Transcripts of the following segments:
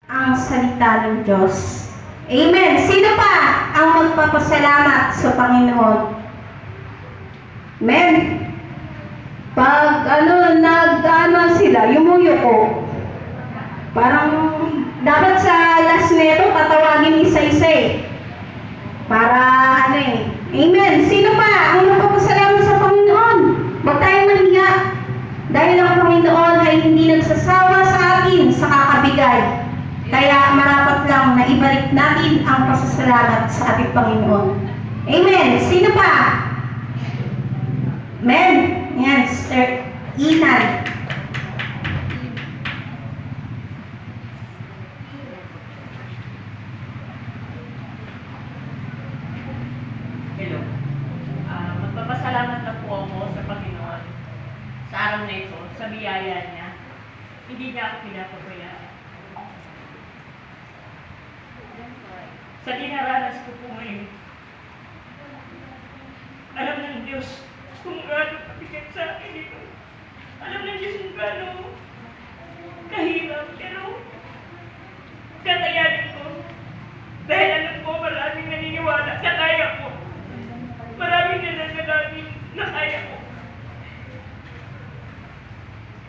ang salita ng Diyos. Amen. Sino pa ang magpapasalamat sa Panginoon? Amen. Pag sila, yumuyuko. Parang dapat sa last neto tatawagin isa-isa eh. Para Amen. Sino pa ang magpapasalamat sa Panginoon? Huwag tayong mahiya. Dahil ang Panginoon ay hindi nagsasawa sa atin sa kakabigay. Kaya marapat lang na ibalik natin ang pasasalamat sa ating Panginoon. Amen. Sino pa? Amen. Yan, Sister Inan. Hello. Magpapasalamat na po ako sa Panginoon sa araw na ito, sa biyaya niya. Hindi niya ako pinapabayaan. Sa dinaranas ko po ngayon, alam ng Diyos kung gaano kabigat sa akin ito. Alam ng Diyos kung gaano kahirap, pero katayanin ko. Dahil alam ko maraming naniniwala, kataya ko. Maraming nananalangin na kaya ko.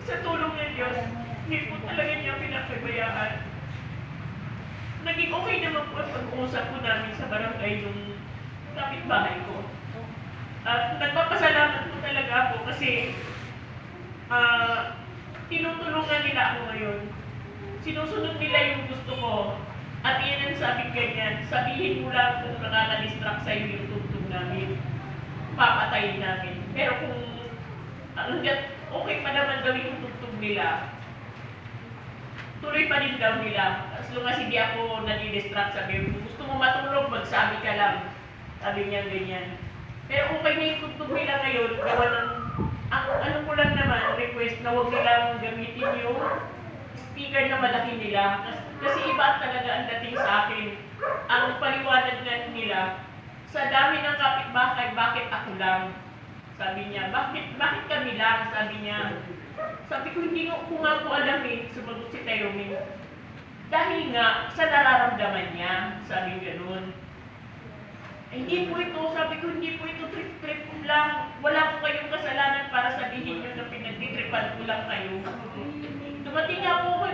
Sa tulong ng Diyos, hindi po talaga niya pinapabayaan. Naging okay naman po ang pag-uusap po namin sa barangay yung kapitbahay ko. At nagpapasalamat po talaga ako kasi tinutulungan nila ako ngayon. Sinusunod nila yung gusto ko. At yan ang sabi ganyan, sabihin mo lang kung nakaka-distract sa'yo yung tugtog namin. Papatayin namin. Pero kung hanggat okay pa naman gawin yung tugtog nila, tuloy pa din daw nila. As long as hindi ako nadi-distract, sabi mo, gusto mo matulog, magsabi ka lang. Sabi niya ganyan. Pero okay na yung tugtog nila ngayon, gawa ng, ano ko lang naman, request na huwag nilang gamitin yung speaker na malaki nila. Kasi iba talaga ang dating sa akin. Ang paliwanag nga nila, sa dami ng kapitbahay, bakit ako lang? Sabi niya, bakit kami lang? Sabi niya. Sabi ko, hindi ko nga po alam eh, sumagot si Tyrone. Dahil nga, sa nararamdaman niya, sabi gano'n. Hindi po ito, sabi ko, hindi po ito trip-trip ko lang. Wala po kayong kasalanan para sabihin niyo na pinagtitripan ko lang kayo. Dumating nga po ako,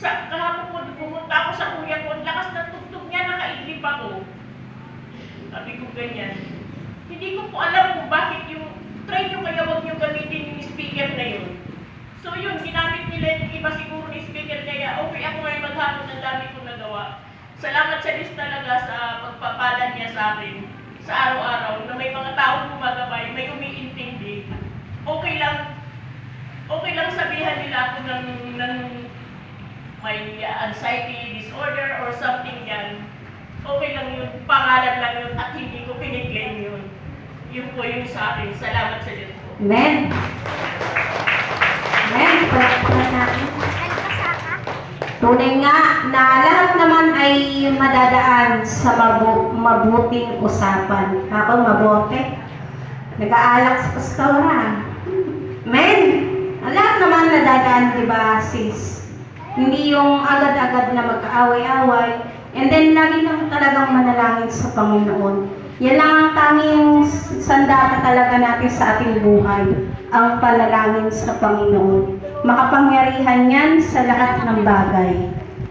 kahapon po, pumunta ako sa kuya ko, ang lakas ng tugtog niya, nakaidlip ako. Sabi ko ganyan. Hindi ko po alam kung bakit yung, try nyo kaya huwag nyo gamitin yung speaker na yun. So yun, ginamit nila yung iba siguro ng speaker, kaya okay ako ngayon maghapon, ang dami kong nagawa. Salamat sa Diyos talaga sa pagpapala niya sa akin, sa araw-araw, na may mga taong gumagabay, may umiintindi. Okay lang sabihan nila ako ng may anxiety disorder or something yan. Okay lang yun, pangalan lang yun, at hindi ko piniklaim yun. Yun po yung sa akin. Salamat sa Diyos po. Amen. Amen. Pagpapala natin. Tunay nga na lahat naman ay madadaan sa mabuting usapan. Ako mabuti. Nag-aalak sa pastoran. Amen. Lahat naman nadadaan, di ba, sis? Hindi yung agad-agad na magkaaway-away. And then, lagi lang talagang manalangin sa Panginoon. Yan lang ang tanging sandata talaga natin sa ating buhay. Ang panalangin sa Panginoon. Makapangyarihan yan sa lahat ng bagay.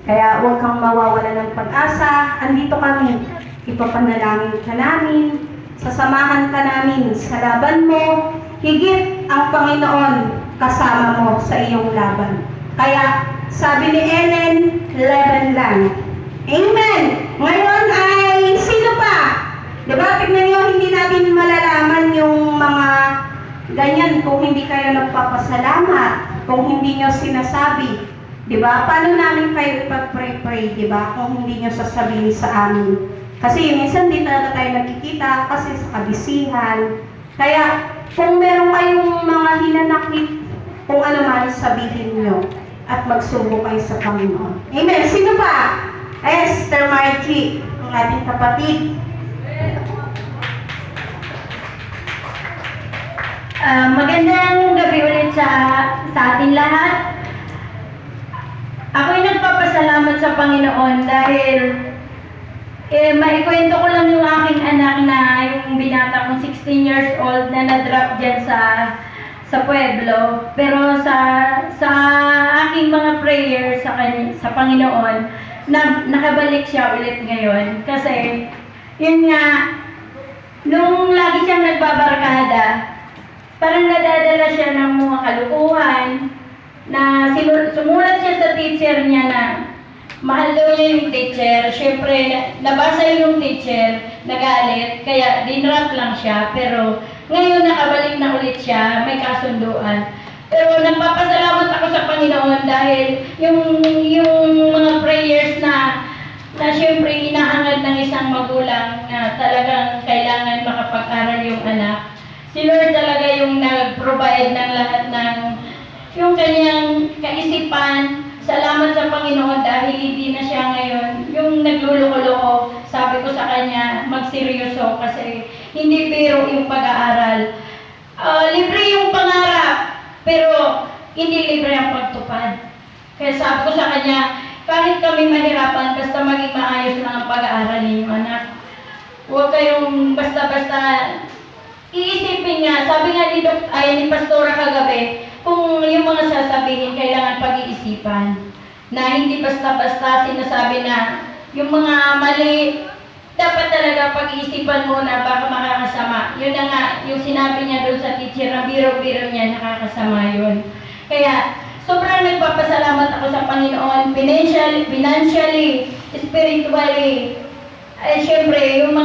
Kaya huwag kang mawawala ng pag-asa. Andito kami. Ipapanalangin ka namin. Sasamahan ka namin sa laban mo. Higit ang Panginoon kasama mo sa iyong laban. Kaya, sabi ni Ellen, laban lang. Amen! Ngayon ay, sino pa? Diba, tignan nyo, hindi natin malalaman yung mga ganyan kung hindi kayo nagpapasalamat, kung hindi nyo sinasabi. Diba? Paano namin kayo ipag-pray-pray, diba? Kung hindi nyo sasabihin sa amin. Kasi minsan di talaga tayo nagkikita kasi sa kabisihan. Kaya, kung meron kayong mga hinanakit, kung ano man sabihin nyo at magsubo kayo sa Panginoon. Amen. Sino pa? Esther Margie, ang ating kapatid. Magandang gabi ulit sa ating lahat. Ako'y nagpapasalamat sa Panginoon Maikwento ko lang yung aking anak na yung binata kong 16 years old na na-drop dyan sa pueblo. Pero sa aking mga prayers sa Panginoon, nakabalik siya ulit ngayon. Kasi, yun nga, nung lagi siyang nagbabarkada, parang nadadala siya ng mga kalukuhan, na sumulat siya sa teacher niya na mahal daw niya yung teacher. Siyempre, nabasa yung teacher, nagalit, kaya dinrap lang siya. Pero ngayon nakabalik na ulit siya, may kasunduan. Pero nagpapasalamat ako sa Panginoon dahil yung mga prayers na siyempre hinahangad ng isang magulang na talagang kailangan makapag-aral yung anak. Si Lord talaga yung nag-provide ng lahat ng yung kanyang kaisipan. Salamat sa Panginoon dahil hindi na siya ngayon yung nagluloko-loko. Sabi ko sa kanya, magseryoso kasi hindi biro yung pag-aaral. Libre yung pangarap, pero hindi libre ang pagtupad. Kaya sabi ko sa kanya, kahit kami mahirapan, basta maging maayos lang ang pag-aaral ninyo, anak. Huwag kayong basta-basta iisipin nga. Sabi nga ni Pastora kagabi, kung yung mga sasabihin, kailangan pag-iisipan. Na hindi basta-basta sinasabi na yung mga mali, dapat talaga pag-iisipan muna baka makakasama. Yun na nga, yung sinabi niya doon sa teacher na biro-biro niya, nakakasama yun. Kaya, sobrang nagpapasalamat ako sa Panginoon, financially, spiritually. Siyempre, yung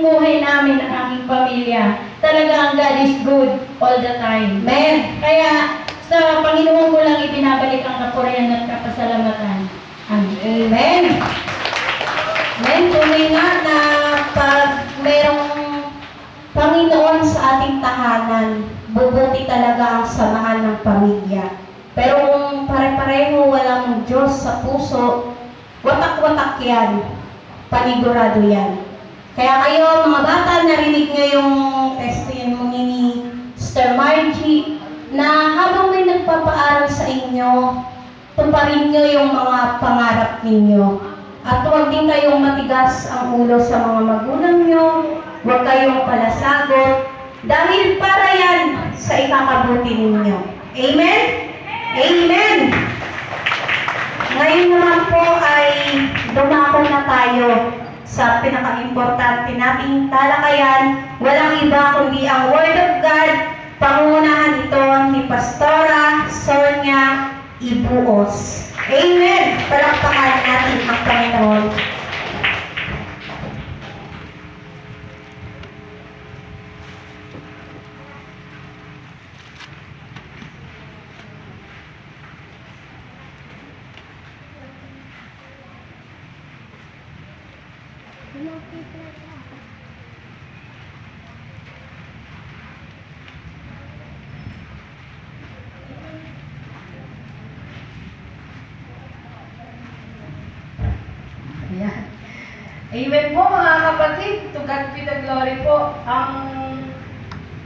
buhay namin ng aking pamilya, talagang God is good all the time. Amen. Kaya, sa Panginoon ko lang ibinabalik ang kapurihan at kapasalamatan. Amen. Amen. Amen. Tunay nga na pag mayroong Panginoon sa ating tahanan, bubuti talaga ang samahan ng pamilya. Pero kung pare-pareho walang Diyos sa puso, watak-watak yan. Panigurado yan. Kaya kayo, mga bata, narinig nyo yung testimony ni Sister Margie na habang may nagpapaaral sa inyo, tuparin nyo yung mga pangarap ninyo. At huwag din kayong matigas ang ulo sa mga magulang nyo, huwag kayong palasagot, dahil para yan sa ikakabuti ninyo. Amen? Amen! Ngayon naman po ay dumako na tayo sa pinaka-importante nating talakayan. Walang iba kundi ang Word of God. Pangunahan ito ni Pastora Sonia Ibuos. Amen! Palakpakan natin ang Panginoon. Ayan. Amen po mga kapatid. To God be the glory po. Ang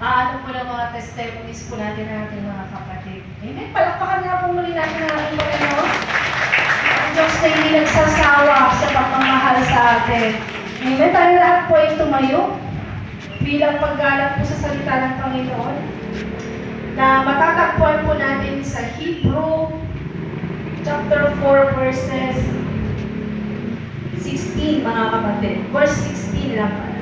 ano po ng mga testimonies po natin ng ating mga kapatid. Amen. Palakpakan nga po muli natin ang ating Panginoon. Ang Diyos na hindi nagsasawa sa pagmamahal sa atin. Amen. Tayo lahat po ay tumayo bilang paggalang po sa salita ng Panginoon na matatagpuan po natin sa Hebrew chapter 4 verses 16, mga kapatid. Verse 16 lang pala.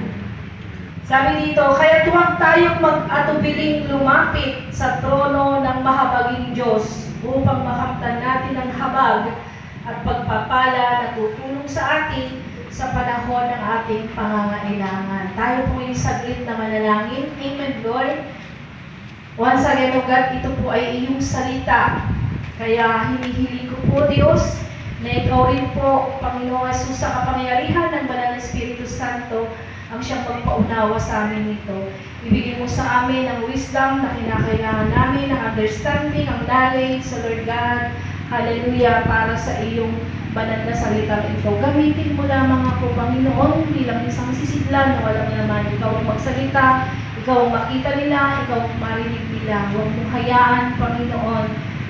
Sabi dito, kaya huwag tayong mag-atubiling lumapit sa trono ng mahabaging Diyos upang makamtan natin ang habag at pagpapala na tutulong sa atin sa panahon ng ating pangangailangan. Tayo po yung saglit na manalangin. Amen, Lord. Once again, O God, ito po ay iyong salita. Kaya hinihiling ko po, Diyos, na ikaw rin po, Panginoong Jesus, sa kapangyarihan ng Banal na Espiritu Santo, ang siyang magpaunawa sa amin nito. Ibigay mo sa amin ang wisdom na kinakailangan namin, ang understanding, ang knowledge sa Lord God. Hallelujah, para sa iyong banal na salita ito. Gamitin mo lamang ako, Panginoon, bilang isang sisidlan na walang laman. Ikaw ang magsalita, ikaw ang makita nila, ikaw ang marinig nila. Huwag mong hayaan, Panginoon,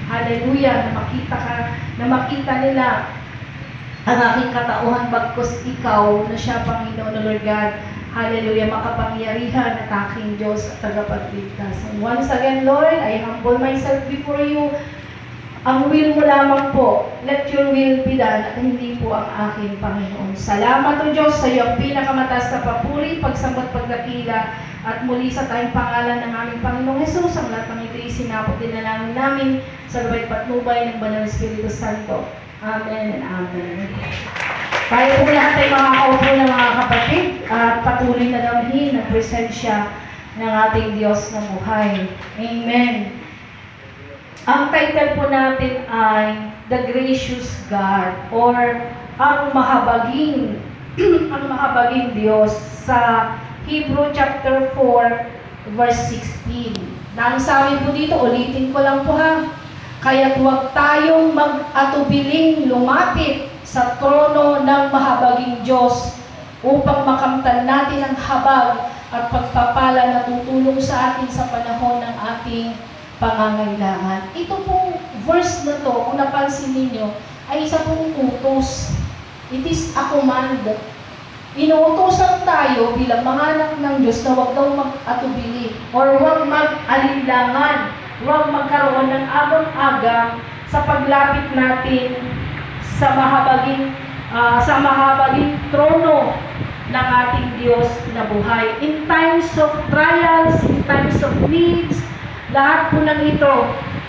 hallelujah, na makita nila ang aking katauhan bagkus ikaw na siya Panginoon na Lord God. Hallelujah, makapangyarihan at aking Diyos at tagapagligtas. And once again, Lord, I humble myself before you. Ang will mo lamang po, let your will be done at hindi po ang aking Panginoon. Salamat o Diyos sa iyong pinakamataas na papuri, pagsambot, pagdakila, at muli sa tayong pangalan ng aming Panginoong Jesus, ang lahat ng ito'y sinapot din na namin sa gabay patnubay ng Banal Espiritu Santo. Amen and amen. Tayo po lahat ay mga kaupo ng mga kapatid at patuloy na damhin ang presensya ng ating Diyos na buhay. Amen. Ang title po natin ay The Gracious God or ang mahabaging ang mahabaging Diyos sa Hebrew chapter 4 verse 16. Nang sabi po dito, ulitin ko lang po ha. Kaya't huwag tayong mag-atubiling lumapit sa trono ng mahabaging Diyos upang makamtan natin ang habag at pagpapala na tutulong sa atin sa panahon ng ating pangangailangan. Ito pong verse na to, kung napansin ninyo, ay isa pong utos. It is a command. Inuutosan tayo bilang mga anak ng Diyos na huwag daw mag-atubili or huwag mag-alinlangan, huwag magkaroon ng agang-aga sa paglapit natin sa mahabaging trono ng ating Diyos na buhay. In times of trials, in times of needs, lahat po ng ito,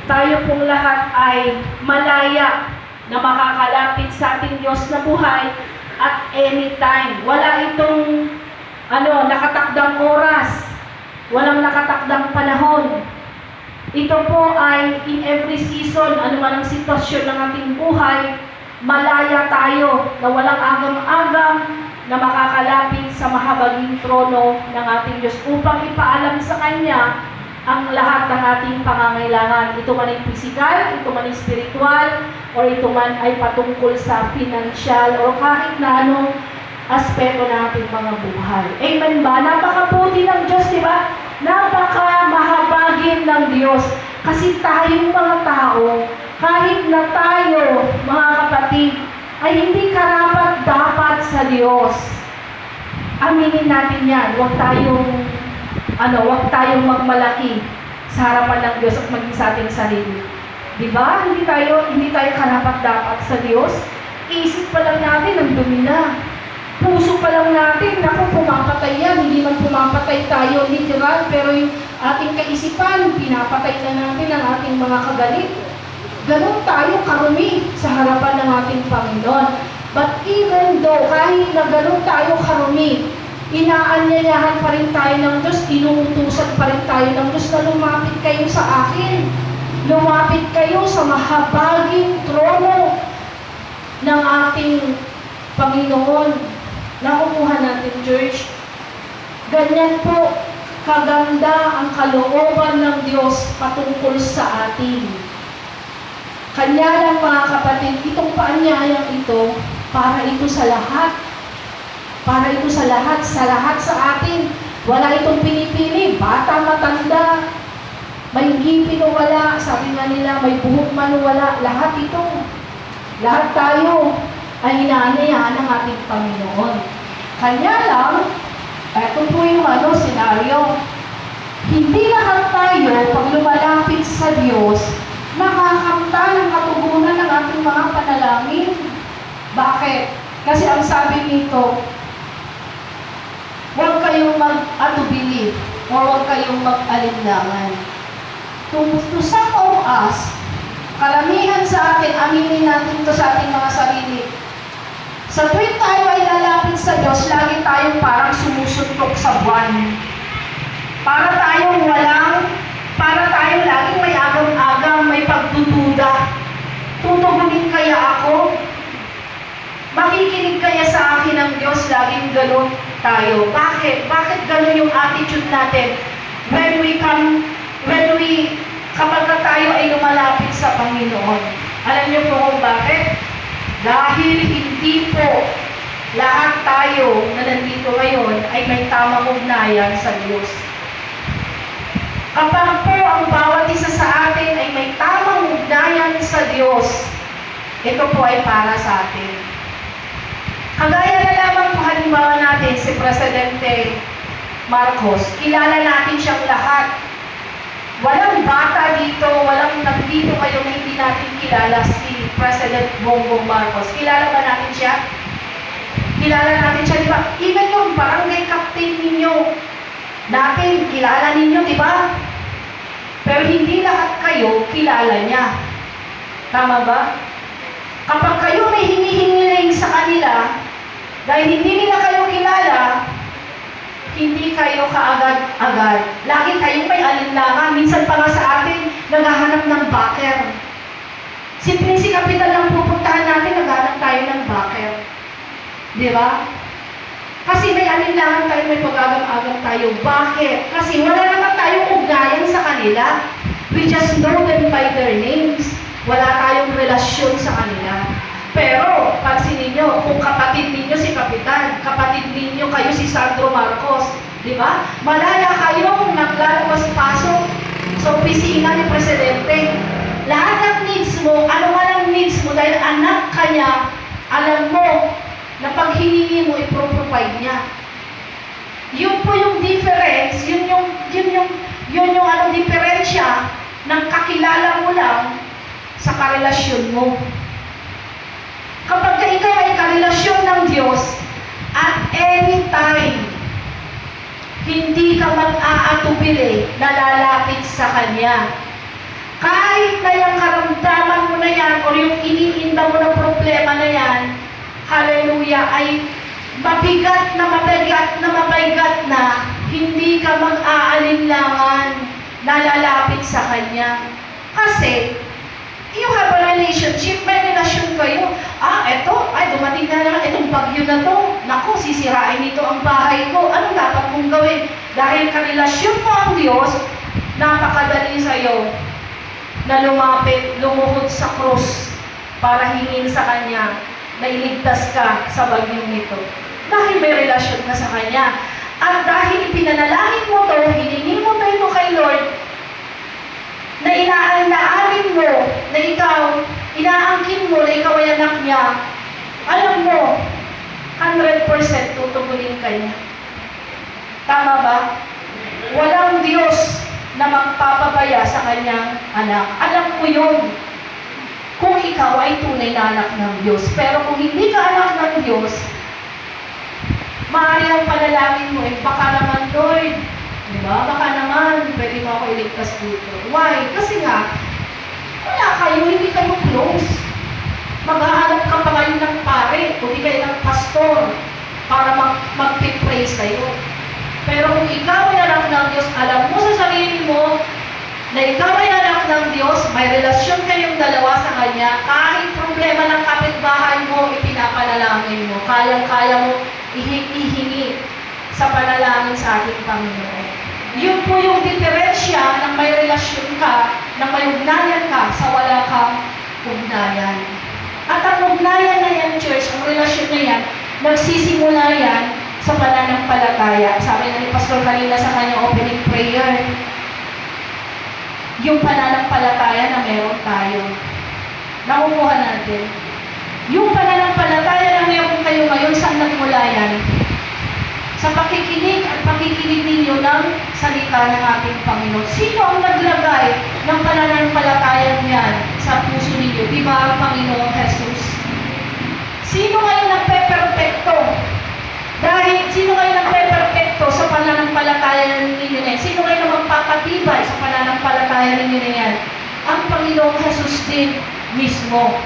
tayo pong lahat ay malaya na makakalapit sa ating Diyos na buhay at anytime. Wala itong nakatakdang oras, walang nakatakdang panahon. Ito po ay in every season, anuman ang sitwasyon ng ating buhay, malaya tayo na walang agam-agam na makakalapit sa mahabaging trono ng ating Diyos upang ipaalam sa Kanya ang lahat ng ating pangangailangan. Ito man ay physical, ito man ay spiritual, o ito man ay patungkol sa financial, o kahit na anong aspeto ng ating mga buhay. Amen ba? Napakabuti ng Diyos, di ba? Napakamahabagin ng Diyos. Kasi tayong mga tao, kahit na tayo, mga kapatid, ay hindi karapat dapat sa Diyos. Aminin natin yan. Huwag tayong magmalaki sa harapan ng Diyos at maging sa ating sarili. Diba? Hindi tayo karapat dapat sa Diyos. Isip pa lang natin, ang dumi na. Puso pa lang natin, pumapatay yan. Hindi man pumapatay tayo literal, pero yung ating kaisipan, pinapatay na natin ang ating mga kagalit. Ganon tayo karumi sa harapan ng ating Panginoon. But even though, kahit na ganon tayo karumi, inaanyayahan pa rin tayo ng Diyos, inuutusan pa rin tayo ng Diyos na lumapit kayo sa akin. Lumapit kayo sa mahabaging trono ng ating Panginoon. Nakukuha natin, church. Ganyan po kaganda ang kalooban ng Diyos patungkol sa atin. Kanya lang mga kapatid, itong paanyayang ito, para ito sa lahat. Para ito sa lahat sa atin. Wala itong pinipili, bata, matanda, may ngipin o wala, sabi nga nila, may buhok man o wala, lahat ito. Lahat tayo ay inaanyayahan ng ating Panginoon. Kanya lang, ito po yung senaryo. Hindi lahat tayo, pag lumalapit sa Diyos, makakamta ng katugunan ng ating mga panalangin. Bakit? Kasi ang sabi nito, huwag kayong mag-atubili o huwag kayong mag-alinlangan. To some of us, karamihan sa atin, aminin natin ito sa ating mga sarili. Sa tuwing tayo ay lalapit sa Diyos, lagi tayong parang sumusuntok sa buwan. Para tayong laging may agam-agam, may pagdududa. Tutugunin kaya ako? Makikinig kaya sa akin ng Diyos? Laging ganun tayo. Bakit? Bakit ganun yung attitude natin? Kapag tayo ay lumalapit sa Panginoon. Alam niyo po kung bakit? Dahil hindi po lahat tayo na nandito ngayon ay may tamang ugnayan sa Diyos. Kapag po ang bawat isa sa atin ay may tamang ugnayan sa Diyos, ito po ay para sa atin. Presidente Marcos. Kilala natin siyang lahat. Walang bata dito, walang nandito kayo na hindi natin kilala si President Bongbong Marcos. Kilala ba natin siya? Kilala natin siya, di ba? Even yung barangay captain ninyo, natin, kilala ninyo, di ba? Pero hindi lahat kayo kilala niya. Tama ba? Kapag kayo may hinihingiling sa kanila, dahil hindi nila kayo kilala, hindi kayo kaagad-agad. Lagi kayong may alinlangan. Minsan pa nga sa atin, naghahanap ng backer. Simple si Kapitan lang pupuntahan natin, naghahanap tayo ng backer. Di ba? Kasi may alinlangan tayo, may pag-agam-agam tayo. Bakit? Kasi wala naman tayong ugnayan sa kanila. We just know them by their names. Wala tayong relasyon sa kanila. Pero, pansin ninyo, kung kapatid ninyo si Kapitan, kapatid ninyo kayo si Sandro Marcos, di ba? Malala kayong naglalabas-pasok sa opisina ni Presidente. Lahat ng needs mo, ano man ang needs mo, dahil anak ka niya, alam mo na pag hiningi mo, ipro-provide niya. Yun po yung difference, yun yung diferensya ng kakilala mo lang sa karelasyon mo. Kapag ikaw ay karelasyon ng Diyos, at any time, hindi ka mag-aatubili na lalapit sa Kanya. Kahit na yung karamdaman mo na yan, o yung iniinda mo na problema na yan, hallelujah, ay mabigat na, hindi ka mag-aalinlangan na lalapit sa Kanya. Kasi, you have a relationship, may relasyon kayo. Dumating na naman, itong bagyo na to. Naku, sisirain nito ang bahay ko. Anong dapat mong gawin? Dahil karelasyon mo ang Diyos, napakadali sa'yo na lumapit, lumuhod sa krus para hingin sa Kanya na iligtas ka sa bagyong ito. Dahil may relasyon ka sa Kanya. At dahil ipinanalangin mo to, hiningi mo to kay Lord, na inaalin mo, na ikaw, inaangkin mo na ikaw ay anak niya, alam mo, 100% tutugunin ka niya. Tama ba? Walang Diyos na magpapabaya sa kanyang anak. Alam mo yun. Kung ikaw ay tunay na anak ng Diyos. Pero kung hindi ka anak ng Diyos, maaari ang panalangin mo, baka naman, Lord, diba? Baka naman, pwede mo ako iligtas dito. Why? Kasi nga, wala kayo, hindi kayo close. Maghahanap ka pa ngayon ng pare, o di kayo ng pastor, para mag-pray sa'yo. Pero kung ikaw ay anak ng Diyos, alam mo sa sarili mo, na ikaw ay anak ng Diyos, may relasyon kayong dalawa sa Kanya, kahit problema ng kapitbahay mo, ipinapanalangin mo, kayang-kaya mo ihingi sa panalangin sa ating Panginoon. Yun po yung diferensya ng may relasyon ka, ng may ugnayan ka, sa wala kang ugnayan. At ang ugnayan na yan, church, ang relasyon na yan, nagsisimula yan sa pananampalataya. Sabi na ni Pastor kanina sa kanyang opening prayer, yung pananampalataya na meron tayo. Nakukuha natin. Yung pananampalataya na meron kayo ngayon, saan nagmula yan? Sa pakikinig at pakikinig ninyo ng salita ng ating Panginoon. Sino ang naglagay ng pananampalataya niyan sa puso ninyo? Di ba ang Panginoong Jesus? Sino ngayon nagpe-perfecto? Dahil sino ngayon nagpe-perfecto sa pananampalataya ninyo na yan? Sino ngayon magpapatibay sa pananampalataya ninyo na yan? Ang Panginoong Jesus din mismo.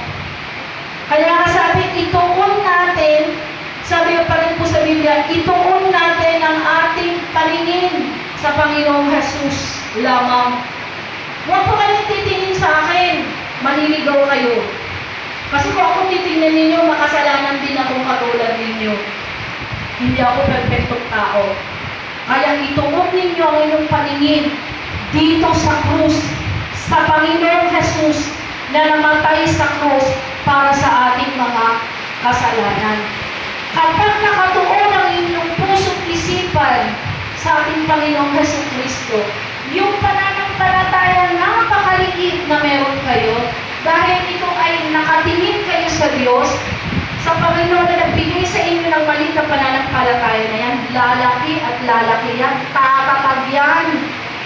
Kaya nga sabi, ituon natin, sabi pa rin po sa Biblia, ituon natin ang ating paningin sa Panginoong Jesus lamang. Huwag po kayong titingin sa akin, maniligaw kayo. Kasi kung ako titingnan ninyo, makasalanan din akong katulad ninyo. Hindi ako perfectong tao. Kaya ituon ninyo ang inyong paningin dito sa krus, sa Panginoong Jesus na namatay sa krus para sa ating mga kasalanan. Kapag nakatuon ang inyong puso't isipan sa ating Panginoong Jesucristo, yung pananampalataya napakaliit na meron kayo, dahil ito ay nakatingin kayo sa Diyos, sa Panginoon na nagbigay sa inyo ng maliit na pananampalataya na yan, lalaki yan. Tatatag yan.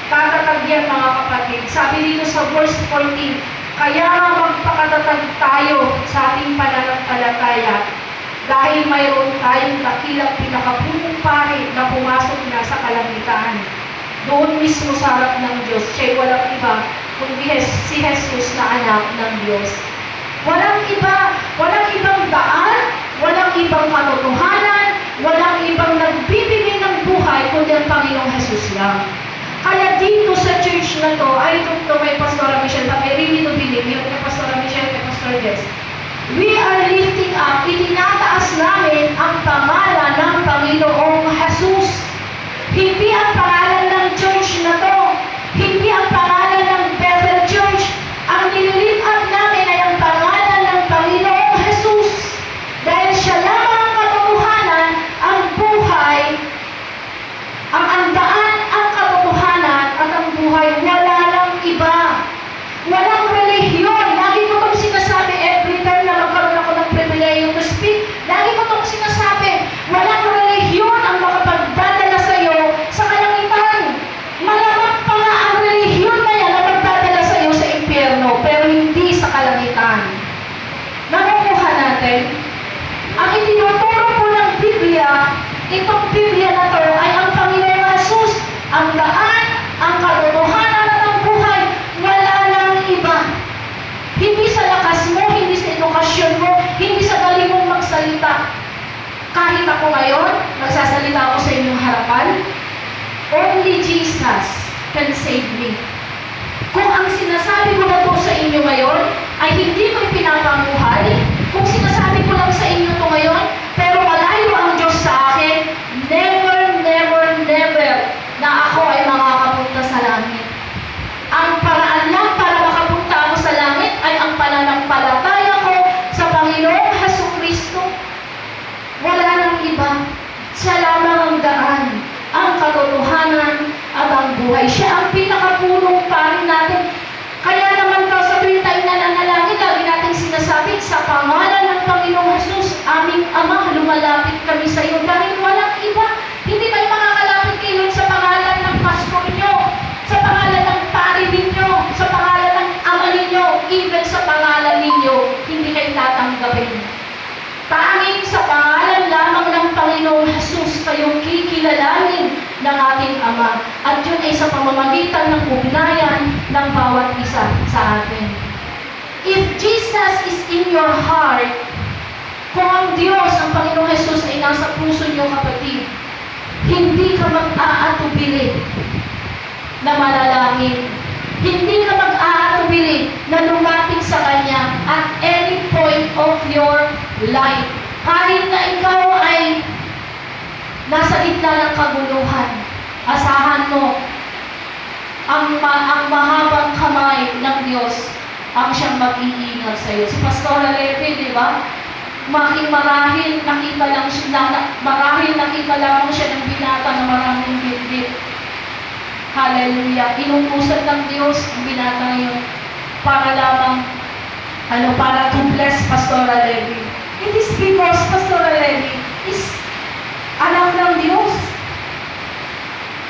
Tatatag yan, mga kapatid. Sabi dito sa verse 14, kaya magpakatatag tayo sa ating pananampalataya dahil mayroon tayong dakilang pinakapunong pari na pumasok na sa kalangitan. Doon mismo sa harap ng Diyos, siya'y walang iba kundi si Jesus na anak ng Diyos. Walang iba, walang ibang daan, walang ibang katotohanan, walang ibang nagbibigay ng buhay kundi ang Panginoong Jesus lang. Kaya dito sa church na to, I don't know kay Pastor Michelle, but I really do believe yun kay Pastor Michelle, kay Pastor Jess. We are lifting up, itinataas namin ang pangalan ng Panginoong Jesus. Hindi ang pangalan ng church na to, hindi ang pangalan ng Bethel Church. Ang nililift up namin ay ang pangalan ng Panginoong Jesus. Dahil siya lamang ang katotohanan, ang buhay, ang andaan, ang katotohanan at ang buhay, wala lang iba. Walang relihiyon. Lagi ko itong sinasabi every time na magkaroon ako ng pribileyo to speak. Lagi ko itong sinasabi, walang relihiyon ang makapagdadala sa iyo sa kalangitan. Malamang pa nga ang relihiyon na yan na magdadala sa iyo sa impyerno, pero hindi sa kalangitan. Nakukuha natin, ang itinuturo po ng Biblia, itong Biblia na to ay ang Panginoong Jesus, ang daan, ang katotohanan at ang buhay, wala lang iba. Hindi sa lakas mo, hindi sa edukasyon mo, hindi sa galing mong magsalita. Kahit ako ngayon, nagsasalita ako sa inyong harapan, only Jesus can save me. Kung ang sinasabi ko na po sa inyo ngayon ay hindi ko ipinapamuhay, kung sinasabi ko lang sa inyo to ngayon, pero malayo ang Diyos sa akin, never, never, never na ako ay makakapunta sa langit. Ang paraan lang para makapunta ako sa langit ay ang pananampalataya ko sa Panginoong Hesukristo. Wala nang iba. Siya lamang ang daan, ang katotohanan at ang buhay. Siya ang pinakapunong pari natin. Kaya naman daw sa tuwing tayo nananalangin, lagi natin sinasabi, sa pangalan ng Panginoong Jesus, aming Ama, lumalapit kami sa iyo. Dahil walang iba. Hindi kayo makakalapit kayo sa pangalan ng pastor nyo, sa pangalan ng pari ninyo, sa pangalan ng ama ninyo, even sa pangalan ninyo, hindi kayo tatanggapin. Tanging sa pangalan lamang ng Panginoong Jesus kayong kikilalanin ng ating Ama. At yun ay sa pamamagitan ng ugnayan ng bawat isa sa atin. If Jesus is in your heart, kung ang Diyos, ang Panginoong Jesus ay nasa puso niyo, kapatid, hindi ka mag-aatubili na manalangin. Hindi ka mag-aatubili na lumapit sa Kanya at any point of your life. Kahit na ikaw ay nasa gitna ng kaguluhan, asahan mo ang mahabang kamay ng Diyos ang siyang mag-iingat sa iyo. Si Pastora Levi, di ba? Marahil nakita lang siya ng binata na maraming bibig. Hallelujah. Inutusan ng Diyos ang binata yun para lamang, para to bless Pastora Levi. It is because Pastora Levi is anak ng Diyos.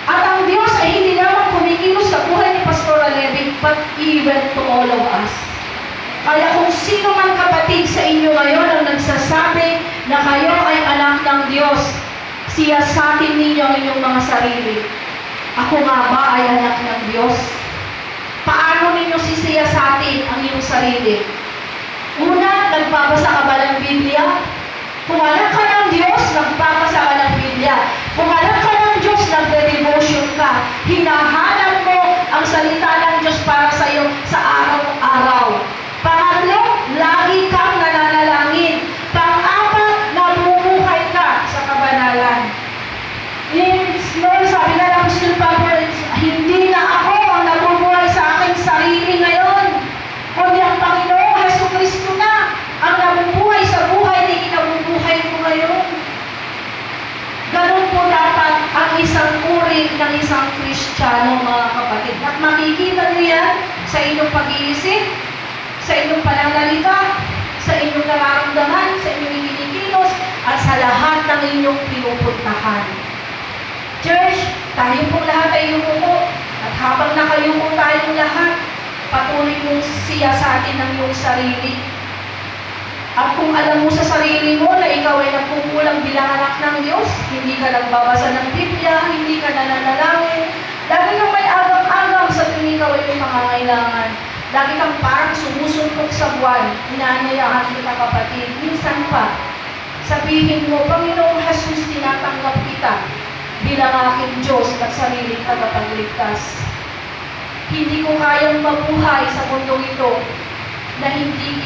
At ang Diyos ay hindi lamang kumikilos sa buhay ni Pastora Levi, but even to all of us. Kaya kung sino man kapatid sa inyo ngayon ang nagsasabi na kayo ay anak ng Diyos, siyasatin ninyo ang inyong mga sarili. Ako nga ba ay anak ng Diyos? Paano ninyo sisiyasatin ang iyong sarili? Una, nagbabasa ka ba ng Biblia? Kung anak ka ng Diyos, nagbabasa ka ng Biblia. Kung anak ka ng Diyos, nagde-devotion ka. Hinahanap mo ang salita ng Diyos para sa iyo sa araw-araw. Pangatlo, lagi kang nananalangin. Pang-apat, namumuhay ka sa kabanalan. Sabi na ng Apostol Pablo, hindi na ako ang nabubuhay sa aking sarili ngayon, kundi ang Panginoong Hesukristo na ang nabubuhay sa buhay na kinabubuhay ko ngayon. Ganun po dapat ang isang uri ng isang Kristiyano, mga kapatid. At makikita niyo yan sa inyong pag-iisip, sa inyong pananalita, sa inyong nararamdaman, sa inyong kinikilos, at sa lahat ng inyong pinupuntahan. Church, tayo pong lahat ay yumuko. At habang nakayuko tayong lahat, patuloy mong siya sa atin ng iyong sarili. At kung alam mo sa sarili mo na ikaw ay nagkukulang bilang anak ng Diyos, hindi ka nagbabasa ng Biblia, hindi ka nananalangin, lagi kang may agam-agam sa tuwing ikaw ay may pangangailangan. Lagi kang parang sumusuntok sa buwan, inaanyayahan kita kapatid. Minsan pa, sabihin mo, Panginoong Jesus, tinatanggap kita bilang aking Diyos at sariling tagapagligtas. Hindi ko kayang mabuhay sa mundong ito na hindi